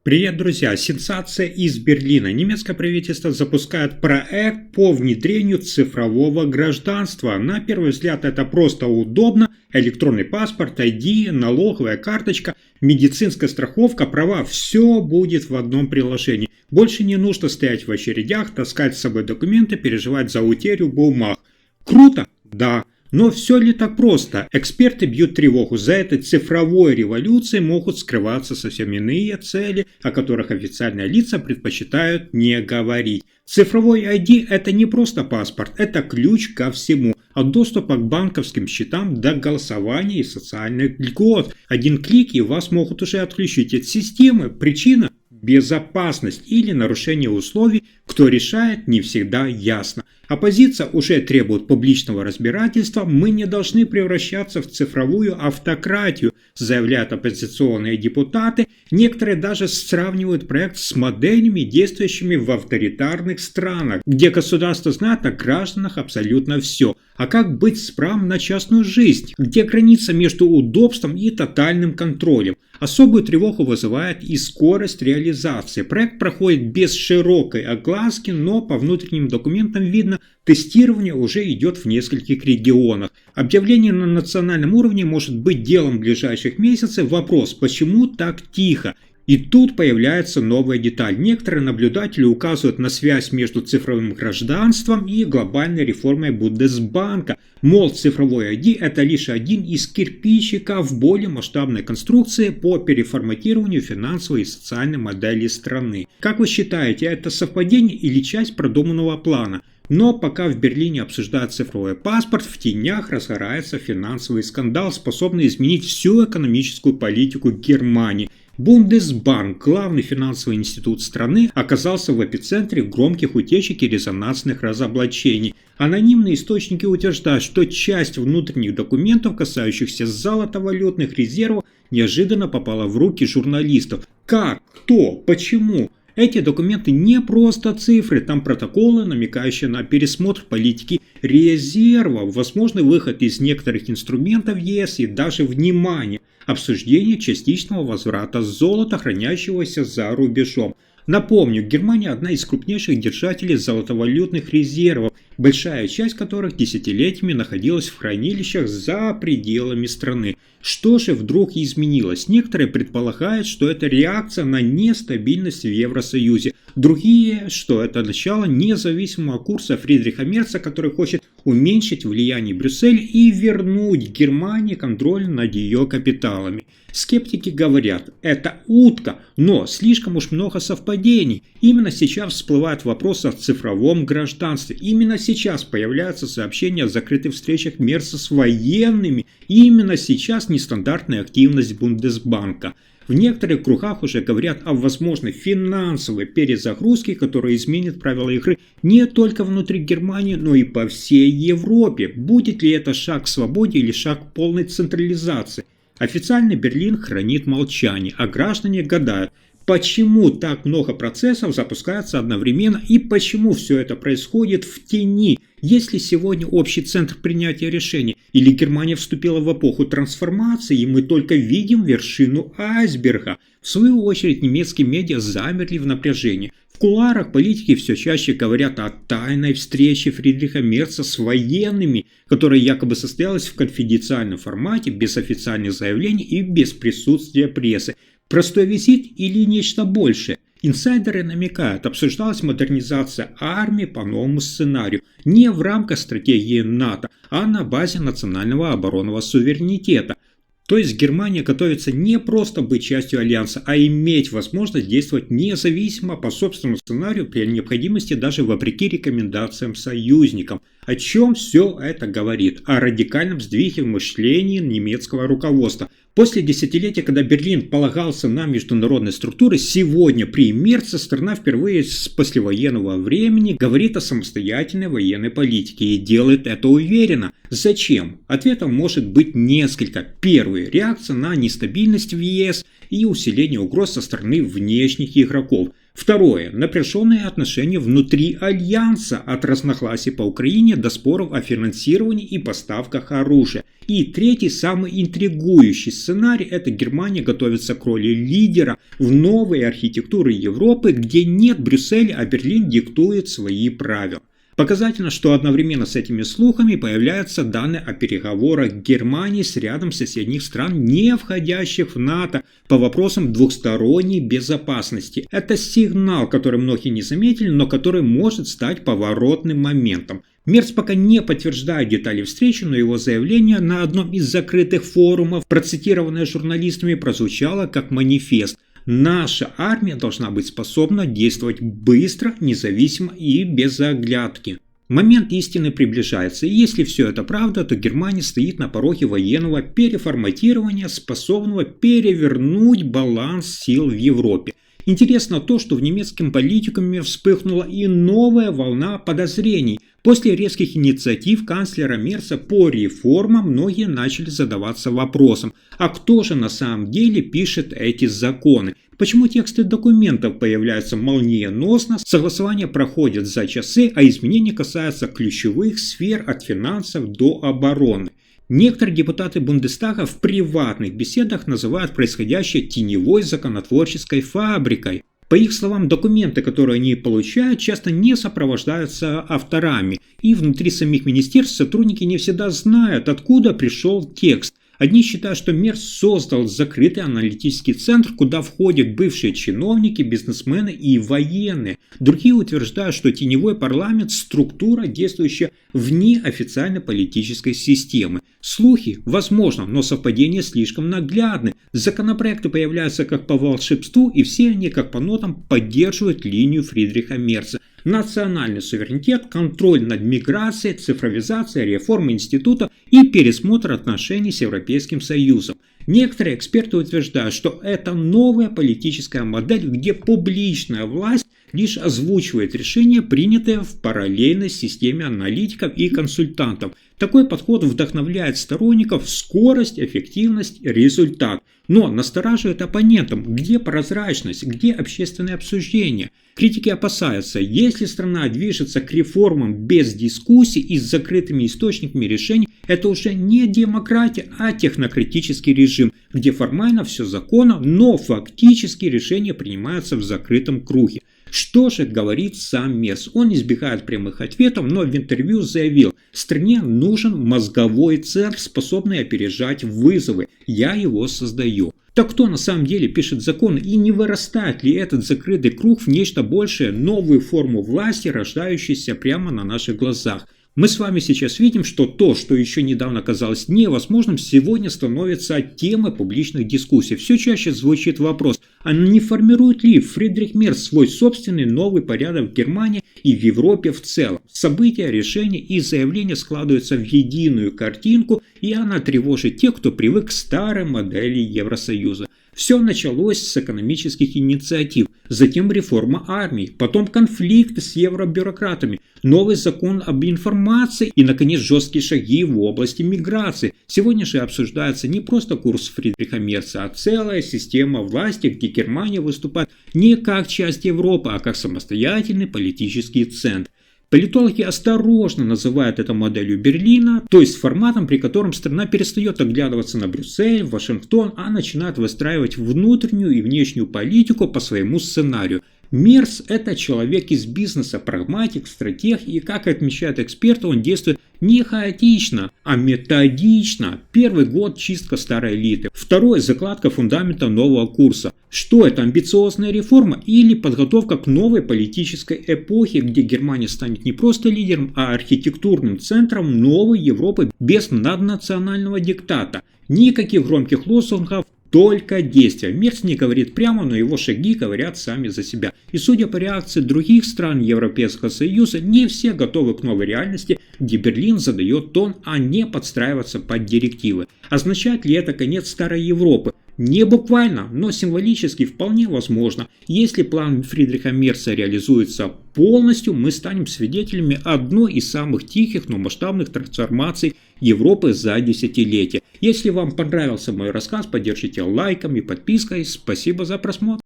Привет, друзья! Сенсация из Берлина. Немецкое правительство запускает проект по внедрению цифрового гражданства. На первый взгляд это просто удобно. Электронный паспорт, ID, налоговая карточка, медицинская страховка, права. Все будет в одном приложении. Больше не нужно стоять в очередях, таскать с собой документы, переживать за утерю бумаг. Круто? Да. Но все ли так просто? Эксперты бьют тревогу. За этой цифровой революцией могут скрываться совсем иные цели, о которых официальные лица предпочитают не говорить. Цифровой ID – это не просто паспорт, это ключ ко всему. От доступа к банковским счетам до голосования и социальных льгот. Один клик и вас могут уже отключить от системы. Причина – безопасность или нарушение условий, кто решает, не всегда ясно. Оппозиция уже требует публичного разбирательства, мы не должны превращаться в цифровую автократию, заявляют оппозиционные депутаты. Некоторые даже сравнивают проект с моделями, действующими в авторитарных странах, где государство знает о гражданах абсолютно все. А как быть с правом на частную жизнь? Где граница между удобством и тотальным контролем? Особую тревогу вызывает и скорость реализации. Проект проходит без широкой огласки, но по внутренним документам видно, тестирование уже идет в нескольких регионах. Объявление на национальном уровне может быть делом ближайших месяцев. Вопрос, почему так тихо? И тут появляется новая деталь. Некоторые наблюдатели указывают на связь между цифровым гражданством и глобальной реформой Бундесбанка. Мол, цифровой ID – это лишь один из кирпичиков более масштабной конструкции по переформатированию финансовой и социальной модели страны. Как вы считаете, это совпадение или часть продуманного плана? Но пока в Берлине обсуждают цифровой паспорт, в тенях разгорается финансовый скандал, способный изменить всю экономическую политику Германии. Бундесбанк, главный финансовый институт страны, оказался в эпицентре громких утечек и резонансных разоблачений. Анонимные источники утверждают, что часть внутренних документов, касающихся золотовалютных резервов, неожиданно попала в руки журналистов. Как? Кто? Почему? Эти документы не просто цифры, там протоколы, намекающие на пересмотр политики резервов, возможный выход из некоторых инструментов ЕС и даже, внимание, обсуждение частичного возврата золота, хранящегося за рубежом. Напомню, Германия одна из крупнейших держателей золотовалютных резервов, большая часть которых десятилетиями находилась в хранилищах за пределами страны. Что же вдруг изменилось? Некоторые предполагают, что это реакция на нестабильность в Евросоюзе. Другие, что это начало независимого курса Фридриха Мерца, который хочет уменьшить влияние Брюсселя и вернуть Германии контроль над ее капиталами. Скептики говорят, это утка, но слишком уж много совпадений. Именно сейчас всплывает вопрос о цифровом гражданстве. Именно сейчас появляются сообщения о закрытых встречах Мерца с военными. И именно сейчас нестандартная активность Бундесбанка. В некоторых кругах уже говорят о возможной финансовой перезагрузке, которая изменит правила игры не только внутри Германии, но и по всей Европе. Будет ли это шаг к свободе или шаг к полной централизации? Официальный Берлин хранит молчание, а граждане гадают, почему так много процессов запускается одновременно и почему все это происходит в тени. Есть ли сегодня общий центр принятия решений? Или Германия вступила в эпоху трансформации, и мы только видим вершину айсберга? В свою очередь немецкие медиа замерли в напряжении. В кулуарах политики все чаще говорят о тайной встрече Фридриха Мерца с военными, которая якобы состоялась в конфиденциальном формате, без официальных заявлений и без присутствия прессы. Простой визит или нечто большее? Инсайдеры намекают, обсуждалась модернизация армии по новому сценарию, не в рамках стратегии НАТО, а на базе национального оборонного суверенитета. То есть Германия готовится не просто быть частью альянса, а иметь возможность действовать независимо по собственному сценарию при необходимости даже вопреки рекомендациям союзникам. О чем все это говорит? О радикальном сдвиге в мышлении немецкого руководства. После десятилетия, когда Берлин полагался на международные структуры, сегодня при Мерце страна впервые с послевоенного времени говорит о самостоятельной военной политике и делает это уверенно. Зачем? Ответов может быть несколько. Первый – реакция на нестабильность в ЕС и усиление угроз со стороны внешних игроков. Второе. Напряженные отношения внутри Альянса, от разногласий по Украине до споров о финансировании и поставках оружия. И третий, самый интригующий сценарий – это Германия готовится к роли лидера в новой архитектуре Европы, где нет Брюсселя, а Берлин диктует свои правила. Показательно, что одновременно с этими слухами появляются данные о переговорах Германии с рядом соседних стран, не входящих в НАТО, по вопросам двухсторонней безопасности. Это сигнал, который многие не заметили, но который может стать поворотным моментом. Мерц пока не подтверждает детали встречи, но его заявление на одном из закрытых форумов, процитированное журналистами, прозвучало как манифест. Наша армия должна быть способна действовать быстро, независимо и без оглядки. Момент истины приближается, и если все это правда, то Германия стоит на пороге военного переформатирования, способного перевернуть баланс сил в Европе. Интересно то, что в немецком политикуме вспыхнула и новая волна подозрений. После резких инициатив канцлера Мерца по реформам многие начали задаваться вопросом, а кто же на самом деле пишет эти законы? Почему тексты документов появляются молниеносно, согласования проходят за часы, а изменения касаются ключевых сфер от финансов до обороны? Некоторые депутаты Бундестага в приватных беседах называют происходящее теневой законотворческой фабрикой. По их словам, документы, которые они получают, часто не сопровождаются авторами, и внутри самих министерств сотрудники не всегда знают, откуда пришел текст. Одни считают, что Мерц создал закрытый аналитический центр, куда входят бывшие чиновники, бизнесмены и военные. Другие утверждают, что теневой парламент – структура, действующая вне официальной политической системы. Слухи, возможно, но совпадения слишком наглядны. Законопроекты появляются как по волшебству, и все они, как по нотам, поддерживают линию Фридриха Мерца. Национальный суверенитет, контроль над миграцией, цифровизация, реформа института и пересмотр отношений с Европейским Союзом. Некоторые эксперты утверждают, что это новая политическая модель, где публичная власть лишь озвучивает решения, принятые в параллельной системе аналитиков и консультантов. Такой подход вдохновляет сторонников: скорость, эффективность, результат. Но настораживает оппонентам: где прозрачность, где общественное обсуждение? Критики опасаются, если страна движется к реформам без дискуссий и с закрытыми источниками решений, это уже не демократия, а технократический режим, где формально все законно, но фактически решения принимаются в закрытом круге. Что же говорит сам Мерц? Он избегает прямых ответов, но в интервью заявил: стране нужен мозговой центр, способный опережать вызовы. Я его создаю. Так кто на самом деле пишет законы, и не вырастает ли этот закрытый круг в нечто большее, новую форму власти, рождающуюся прямо на наших глазах? Мы с вами сейчас видим, что то, что еще недавно казалось невозможным, сегодня становится темой публичных дискуссий. Все чаще звучит вопрос, а не формирует ли Фридрих Мерц свой собственный новый порядок в Германии и в Европе в целом? События, решения и заявления складываются в единую картинку, и она тревожит тех, кто привык к старой модели Евросоюза. Все началось с экономических инициатив, затем реформа армии, потом конфликты с евробюрократами, новый закон об информации и, наконец, жесткие шаги в области миграции. Сегодня же обсуждается не просто курс Фридриха Мерца, а целая система власти, где Германия выступает не как часть Европы, а как самостоятельный политический центр. Политологи осторожно называют это моделью Берлина, то есть форматом, при котором страна перестает оглядываться на Брюссель, Вашингтон, а начинает выстраивать внутреннюю и внешнюю политику по своему сценарию. Мерц – это человек из бизнеса, прагматик, стратег, и, как отмечают эксперты, он действует не хаотично, а методично. Первый год – чистка старой элиты, второй – закладка фундамента нового курса. Что это, амбициозная реформа или подготовка к новой политической эпохе, где Германия станет не просто лидером, а архитектурным центром новой Европы без наднационального диктата? Никаких громких лозунгов, только действия. Мерц не говорит прямо, но его шаги говорят сами за себя. И судя по реакции других стран Европейского Союза, не все готовы к новой реальности, где Берлин задает тон, а не подстраиваться под директивы. Означает ли это конец старой Европы? Не буквально, но символически вполне возможно. Если план Фридриха Мерца реализуется полностью, мы станем свидетелями одной из самых тихих, но масштабных трансформаций Европы за десятилетие. Если вам понравился мой рассказ, поддержите лайками, подпиской. Спасибо за просмотр.